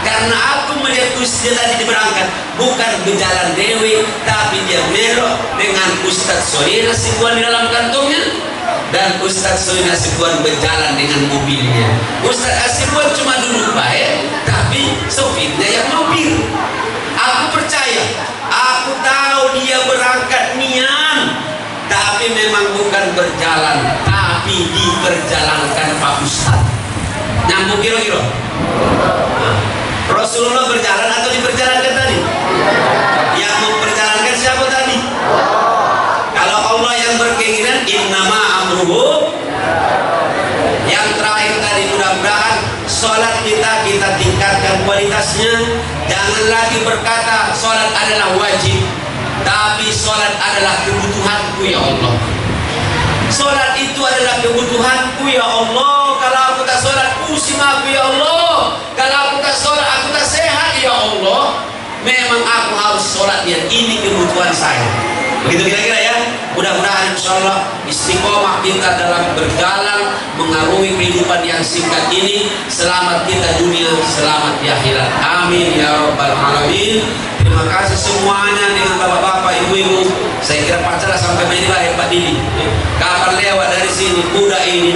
karena aku melihat Ustaz tadi berangkat bukan berjalan dewi, tapi dia melok dengan Ustaz Sohir Nasibuan di dalam kantongnya dan Ustaz Sohir Nasibuan berjalan dengan mobilnya. Ustaz Nasibuan cuma duduk baik, tapi sopirnya yang mobil. Aku percaya, aku tahu dia berangkat nian, tapi memang bukan berjalan, tapi diperjalankan Pak Ustaz. Nyambung kira-kira? Nah, Rasulullah berjalan atau diperjalankan tadi? Yang memperjalankan siapa tadi? Kalau Allah yang berkeinginan, innama amruhu. Yang terakhir tadi, mudah-mudahan sholat kita tingkatkan kualitasnya. Jangan lagi berkata sholat adalah wajib, tapi sholat adalah kebutuhanku ya Allah. Sholat itu adalah kebutuhanku ya Allah. Kalau aku tak sholat pusing aku ya Allah. Kalau aku tak sholat aku tak sehat ya Allah. Memang aku harus sholat ya, ini kebutuhan saya. Begitu kira-kira ya. Mudah-mudahan insyaallah istiqomah kita dalam berjalan mengarungi kehidupan yang singkat ini. Selamat kita dunia, selamat di akhirat. Amin ya rabbal alamin. Terima kasih semuanya dengan bapak-bapak, ibu-ibu. Saya kira pacaran sampai main lahir Pak Didi. Kapan lewat dari sini, budak ini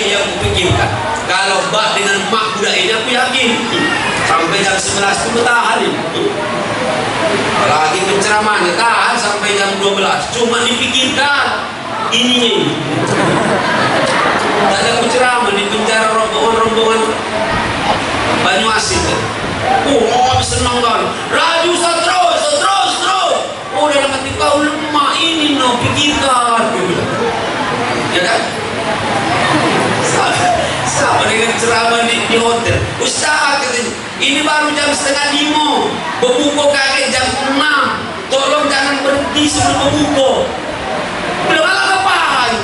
yang kupikirkan. Kalau bak dengan mak budak ini aku yakin sampai jam 11 itu bertahan ini. Apalagi penceramahnya tahan sampai jam 12. Cuma dipikirkan ini. Tak ada penceramah di penjara rombongan Banyuasin. Oh, senang kan? Raju terus. Oh, dalam hati kau lemah ini no pikirkan. ceramah di hotel. Ustaz katanya, ini baru jam 4:30, berbuka kakek jam 6. Tolong jangan berhenti sebelum berbuka. Belum ala ngapain?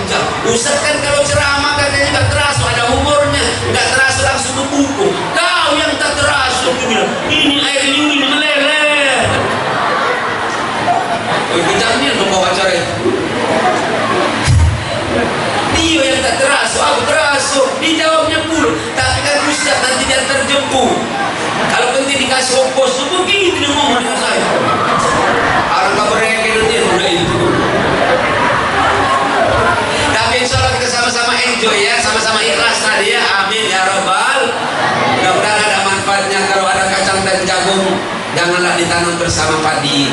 Ustaz kan kalau ceramah katanya nggak terasa, ada humornya, nggak terasa langsung berbuka. Kau yang tak terasa, aku bilang, ini air ini meleleh. Oh, kejamnya untuk bawa acara itu. Dia yang tak terasa, aku terasa. Dijawabnya pula, tapi kan Ustaz nanti dia terjemput. Kalau penting dikasih ongkos, begitu dia ngomong dengan saya. Orang tak bereke dia udah itu. Tapi insya Allah kita sama-sama enjoy ya, sama-sama ikhlas tadi ya. Amin ya robbal. Mudah-mudahan ada manfaatnya. Kalau ada kacang dan jagung, janganlah ditanam bersama padi.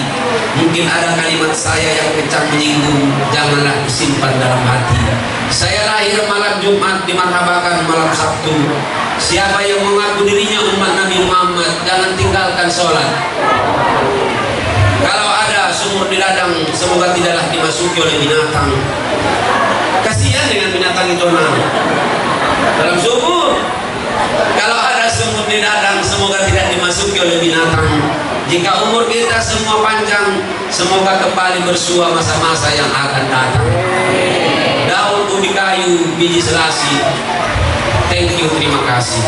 Mungkin ada kalimat saya yang kencang menyinggung, janganlah disimpan dalam hati. Saya lahir malam Jumat, dimarhabakan malam Sabtu. Siapa yang mengaku dirinya umat Nabi Muhammad, jangan tinggalkan sholat. Kalau ada sumur di ladang, semoga tidaklah dimasuki oleh binatang. Kasihan dengan binatang itu dalam sumur. Kalau ada sumur di ladang, semoga tidak dimasuki oleh binatang. Jika umur kita semua panjang, semoga kembali bersua masa-masa yang akan datang. Daun ubi kayu, biji selasi. Thank you, terima kasih.